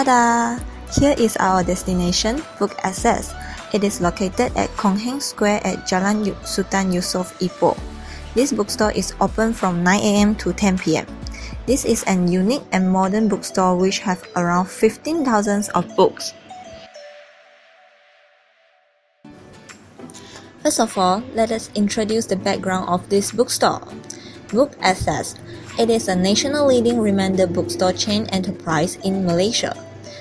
Ta-da! Here is our destination, Book Access. It is located at Kong Heng Square at Jalan Sultan Yusof, Ipoh. This bookstore is open from 9 a.m. to 10 p.m. This is an unique and modern bookstore which have around 15,000 of books. First of all, let us introduce the background of this bookstore. Book Access. It is a national leading reminder bookstore chain enterprise in Malaysia.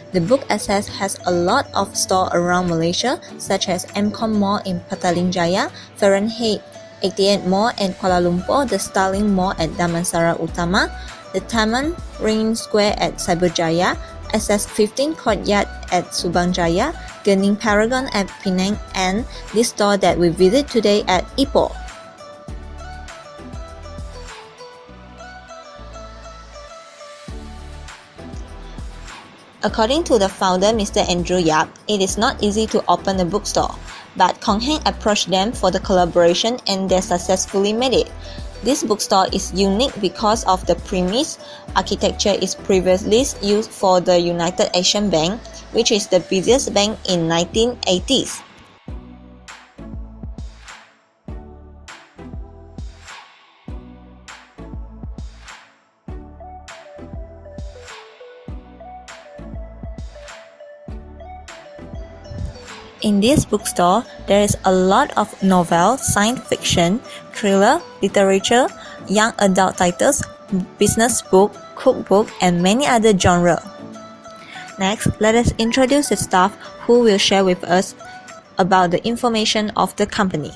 The Book Access has a lot of stores around Malaysia, such as Mcom Mall in Petaling Jaya, Fahrenheit 88 Mall and Kuala Lumpur, the Starling Mall at Damansara Utama, the Taman Ring Square at Cyberjaya, SS15 Courtyard at Subang Jaya, Genting Paragon at Penang, and this store that we visit today at Ipoh. According to the founder, Mr. Andrew Yap, it is not easy to open a bookstore, but Kong Heng approached them for the collaboration and they successfully made it. This bookstore is unique because of the premise. Architecture is previously used for the United Asian Bank, which is the busiest bank in 1980s. In this bookstore, there is a lot of novel, science fiction, thriller, literature, young adult titles, business book, cookbook, and many other genres. Next, let us introduce the staff who will share with us about the information of the company.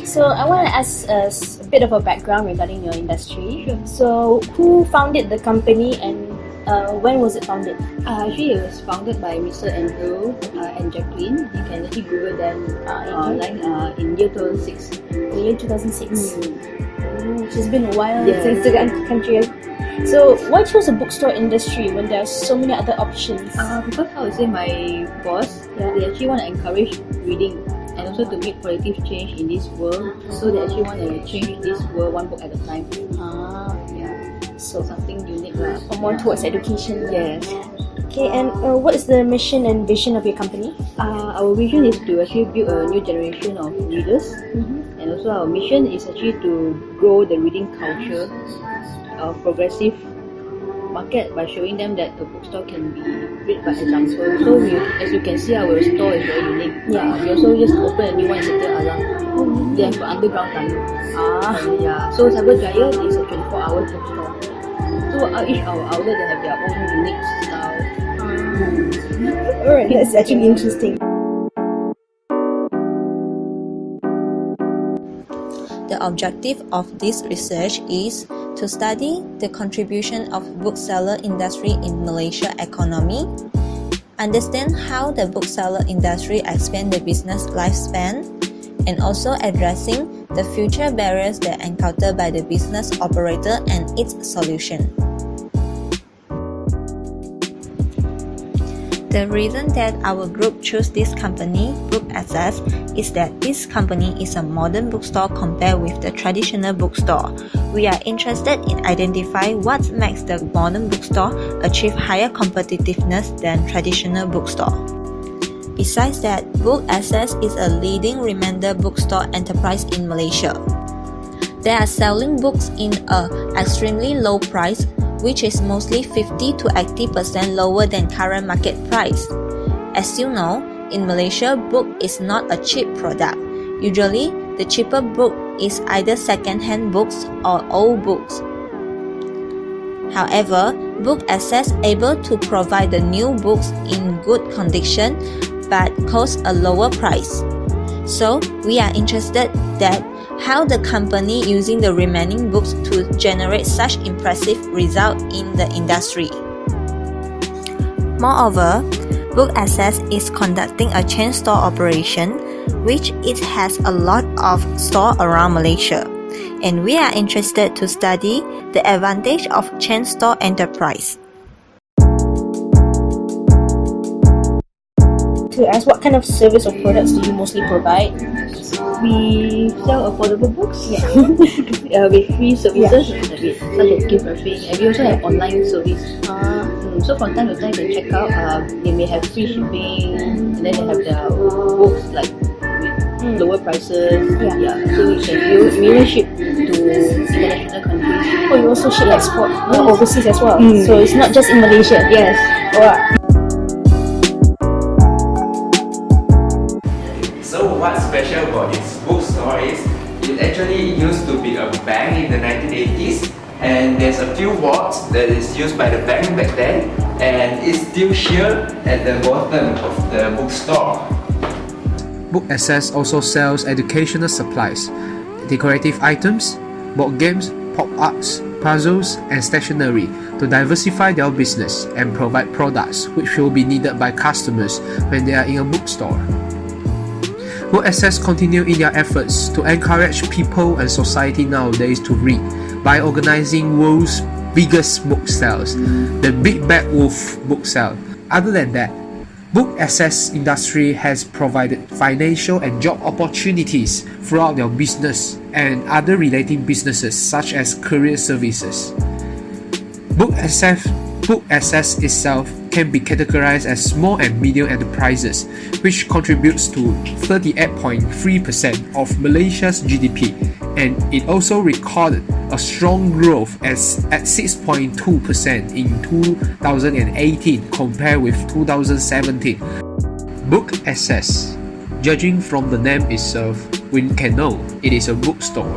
So I want to ask us a bit of a background regarding your industry. So who founded the company and when was it founded? Actually, it was founded by Mr. Andrew and Jacqueline. You can actually Google them online in year 2006. The year 2006. Which has been a while Yeah. since the country. So why choose a bookstore industry when there are so many other options? Because I would say my boss, they actually want to encourage reading and also to make positive change in this world. So they actually want to change this world one book at a time. So something unique lah. Or more towards education? Yes. Okay, and what is the mission and vision of your company? Our vision is to actually build a new generation of readers, and also our mission is actually to grow the reading culture of progressive market by showing them that a bookstore can be read by example. So as you can see, our store is very unique. We also just opened a new one in Setia Alam. They have an underground tunnel. So Cyberjaya is a 24-hour bookstore. So each our outlet they have their own unique style. Alright, that's actually interesting. The objective of this research is to study the contribution of bookseller industry in Malaysia economy, understand how the bookseller industry expand the business lifespan, and also addressing the future barriers that encountered by the business operator and its solution. The reason that our group chose this company, Book Access, is that this company is a modern bookstore compared with the traditional bookstore. We are interested in identifying what makes the modern bookstore achieve higher competitiveness than traditional bookstore. Besides that, Book Access is a leading reminder bookstore enterprise in Malaysia. They are selling books in an extremely low price, which is mostly 50 to 80% lower than current market price. As you know, in Malaysia, book is not a cheap product. Usually, the cheaper book is either second-hand books or old books. However, Book Access able to provide the new books in good condition but cost a lower price. So, we are interested that how the company using the remaining books to generate such impressive result in the industry. Moreover, Book Access is conducting a chain store operation, which it has a lot of stores around Malaysia, and we are interested to study the advantage of chain store enterprise. to ask, what kind of service or products do you mostly provide? We sell affordable books, Yeah. with free services such as gift wrapping, and we also have online service. So from time to time they check out, they may have free shipping, and then they have the books like with lower prices. So we even ship to international countries. Oh, you also ship export overseas as well. So it's not just in Malaysia. Yes. Wow. So what's special about this bookstore is it actually used to be a bank in the 1980s, and there's a few wards that is used by the bank back then, and it's still here at the bottom of the bookstore. Book Access also sells educational supplies, decorative items, board games, pop arts, puzzles, and stationery to diversify their business and provide products which will be needed by customers when they are in a bookstore. Book Access continue in their efforts to encourage people and society nowadays to read by organizing world's biggest book sales, the Big Bad Wolf book sale. Other than that, Book Access industry has provided financial and job opportunities throughout their business and other relating businesses such as career services. Book Access itself can be categorized as small and medium enterprises, which contributes to 38.3% of Malaysia's GDP, and it also recorded a strong growth at 6.2% in 2018 compared with 2017. Book Access. Judging from the name itself, we can know it is a bookstore.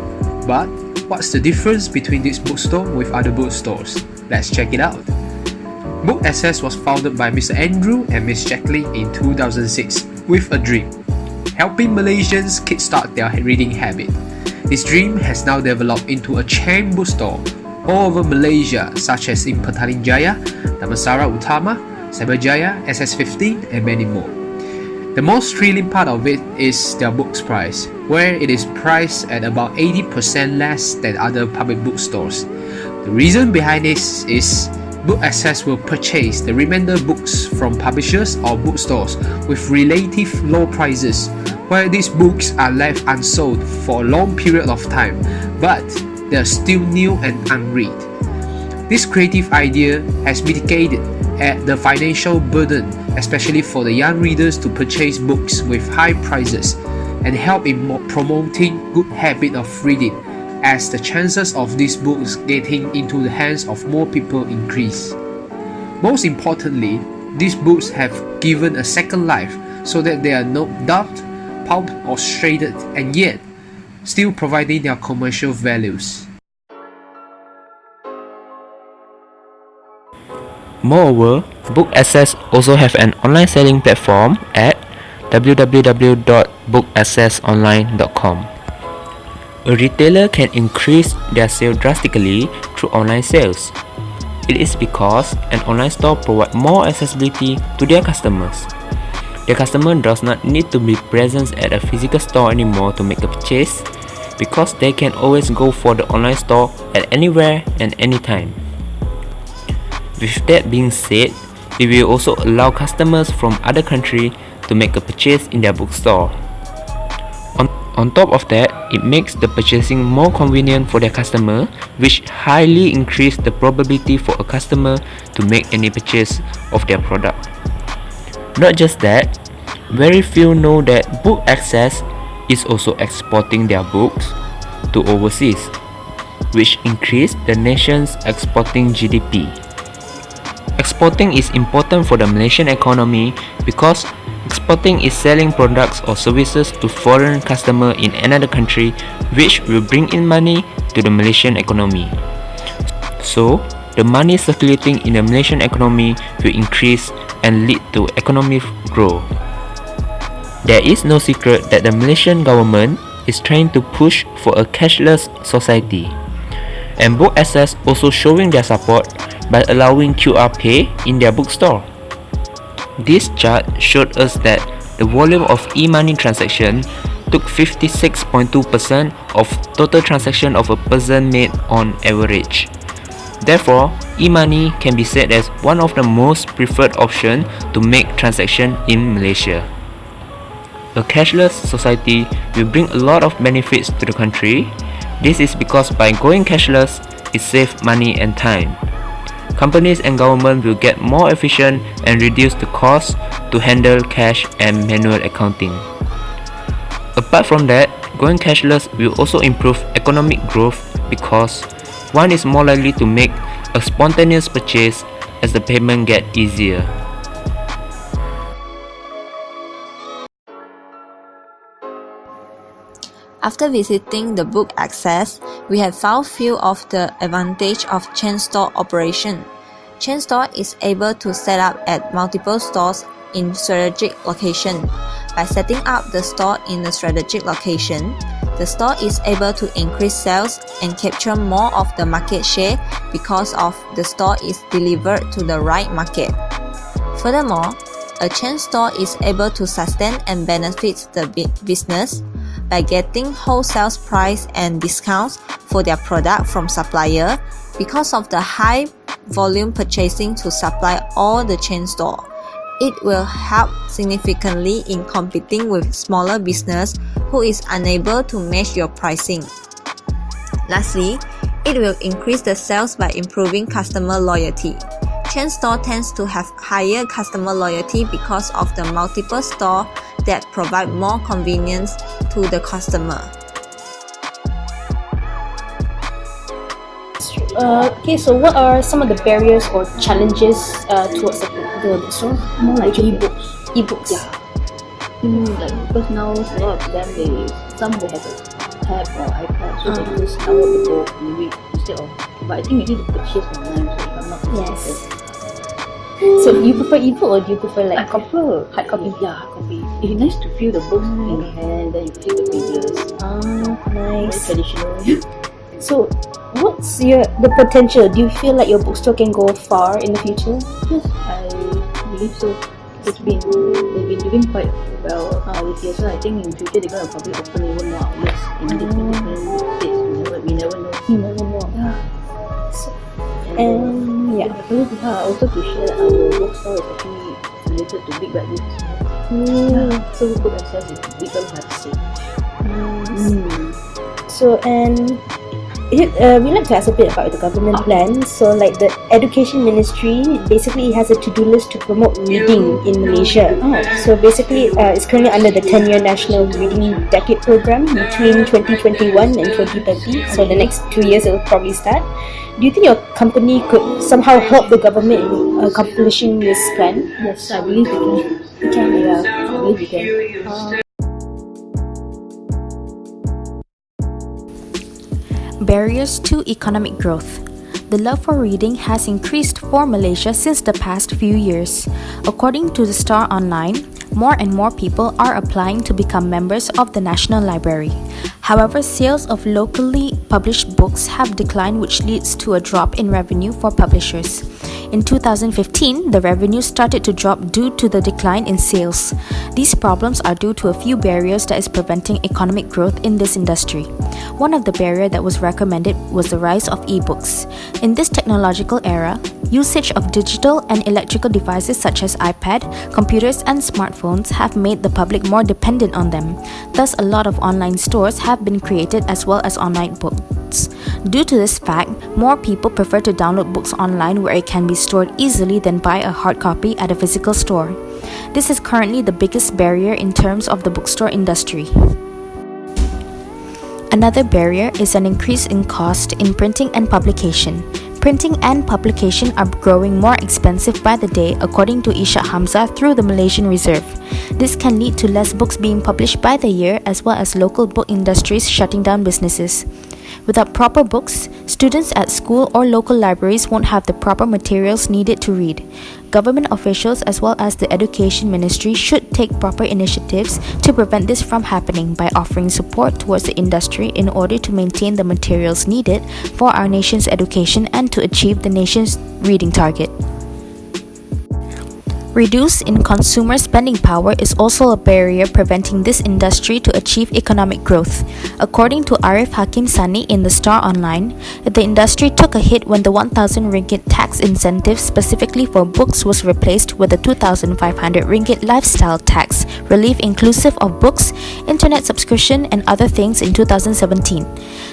But what's the difference between this bookstore with other bookstores? Let's check it out. Book Access was founded by Mr. Andrew and Miss Jacqueline in 2006 with a dream: helping Malaysians kickstart their reading habit. This dream has now developed into a chain bookstore all over Malaysia, such as in Petaling Jaya, Damansara Utama, Cyberjaya, SS15, and many more. The most thrilling part of it is their books price, where it is priced at about 80% less than other public bookstores. The reason behind this is Book Access will purchase the remainder books from publishers or bookstores with relative low prices, where these books are left unsold for a long period of time, but they are still new and unread. This creative idea has mitigated the financial burden, especially for the young readers, to purchase books with high prices, and help in promoting good habit of reading, as the chances of these books getting into the hands of more people increase. Most importantly, these books have given a second life so that they are not dubbed, pulped or shredded, and yet still providing their commercial values. Moreover, Book Access also have an online selling platform at www.bookaccessonline.com. A retailer can increase their sales drastically through online sales. It is because an online store provides more accessibility to their customers. The customer does not need to be present at a physical store anymore to make a purchase, because they can always go for the online store at anywhere and anytime. With that being said, it will also allow customers from other countries to make a purchase in their bookstore. On top of that, it makes the purchasing more convenient for their customer, which highly increases the probability for a customer to make any purchase of their product. Not just that, very few know that Book Access is also exporting their books to overseas, which increase the nation's exporting GDP. Exporting is important for the Malaysian economy because exporting is selling products or services to foreign customers in another country, which will bring in money to the Malaysian economy. So, the money circulating in the Malaysian economy will increase and lead to economic growth. There is no secret that the Malaysian government is trying to push for a cashless society, and Book Access also showing their support by allowing QR Pay in their bookstore. This chart showed us that the volume of e-money transaction took 56.2% of total transaction of a person made on average. Therefore, e-money can be said as one of the most preferred options to make transactions in Malaysia. A cashless society will bring a lot of benefits to the country. This is because by going cashless, it saves money and time. Companies and government will get more efficient and reduce the cost to handle cash and manual accounting. Apart from that, going cashless will also improve economic growth because one is more likely to make a spontaneous purchase as the payment get easier. After visiting the book access, we have found few of the advantage of chain store operation. Chain store is able to set up at multiple stores in strategic location. By setting up the store in a strategic location, the store is able to increase sales and capture more of the market share because of the store is delivered to the right market. Furthermore, a chain store is able to sustain and benefit the business by getting wholesale price and discounts for their product from supplier because of the high volume purchasing to supply all the chain store. It will help significantly in competing with smaller business who is unable to match your pricing. Lastly, it will increase the sales by improving customer loyalty. Chain store tends to have higher customer loyalty because of the multiple store that provide more convenience to the customer. Okay, so what are some of the barriers or challenges towards the bookstore? More like e-books. E-books. Yeah. Like because now a lot of them some will have a tab or iPad, so they can just download the book and read instead of. But I think you need to purchase online, so if I'm not mistaken. So do you prefer e-book or do you prefer like I prefer hard copy? Yeah, hard copy. It's nice to feel the books in the hand, then you feel the pages. Very Nice. traditional. So what's the potential? Do you feel like your bookstore can go far in the future? Yes, I believe so. They've been doing quite well this year, so I think in future they're gonna probably open even more outlets in different states. We never know. You never know. Yeah. And yeah. Also to share that our bookstore is actually related to Big Bad Books. So book access is Big Bad Books. So and we like to ask a bit about the government plan. So like the education ministry basically has a to-do list to promote reading in Malaysia. So basically it's currently under the 10-year National Reading Decade program between 2021 and 2030. So the next 2 years it will probably start. Do you think your company could somehow help the government in accomplishing this plan? Yes, I believe we can. We can. Yeah, I believe we can. Barriers to economic growth. The love for reading has increased for Malaysia since the past few years. According to the Star Online, more and more people are applying to become members of the National Library. However, sales of locally published books have declined, which leads to a drop in revenue for publishers. In 2015, the revenue started to drop due to the decline in sales. These problems are due to a few barriers that is preventing economic growth in this industry. One of the barriers that was recommended was the rise of e-books. In this technological era, usage of digital and electrical devices such as iPad, computers and smartphones have made the public more dependent on them. Thus, a lot of online stores have been created as well as online books. Due to this fact, more people prefer to download books online where it can be stored easily than buy a hard copy at a physical store. This is currently the biggest barrier in terms of the bookstore industry. Another barrier is an increase in cost in printing and publication. Printing and publication are growing more expensive by the day, according to Ishak Hamzah through the Malaysian Reserve. This can lead to less books being published by the year, as well as local book industries shutting down businesses. Without proper books, students at school or local libraries won't have the proper materials needed to read. Government officials as well as the Education Ministry should take proper initiatives to prevent this from happening by offering support towards the industry in order to maintain the materials needed for our nation's education and to achieve the nation's reading target. Reduce in consumer spending power is also a barrier preventing this industry to achieve economic growth. According to Arif Hakim Sani in the Star Online, the industry took a hit when the 1,000 ringgit tax incentive specifically for books was replaced with a 2,500 ringgit lifestyle tax relief inclusive of books, internet subscription, and other things in 2017.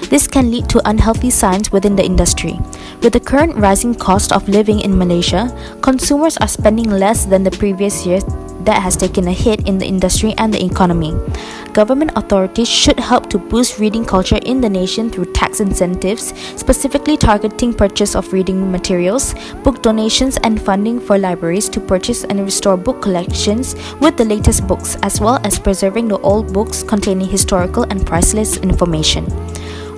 This can lead to unhealthy signs within the industry. With the current rising cost of living in Malaysia, consumers are spending less than the previous year. That has taken a hit in the industry and the economy. Government authorities should help to boost reading culture in the nation through tax incentives, specifically targeting purchase of reading materials, book donations, and funding for libraries to purchase and restore book collections with the latest books, as well as preserving the old books containing historical and priceless information.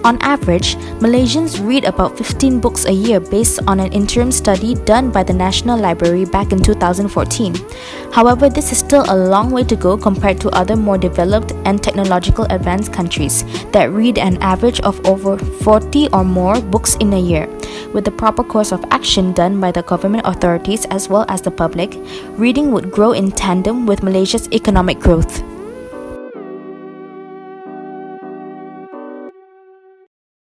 On average, Malaysians read about 15 books a year based on an interim study done by the National Library back in 2014. However, this is still a long way to go compared to other more developed and technological advanced countries that read an average of over 40 or more books in a year. With the proper course of action done by the government authorities as well as the public, reading would grow in tandem with Malaysia's economic growth.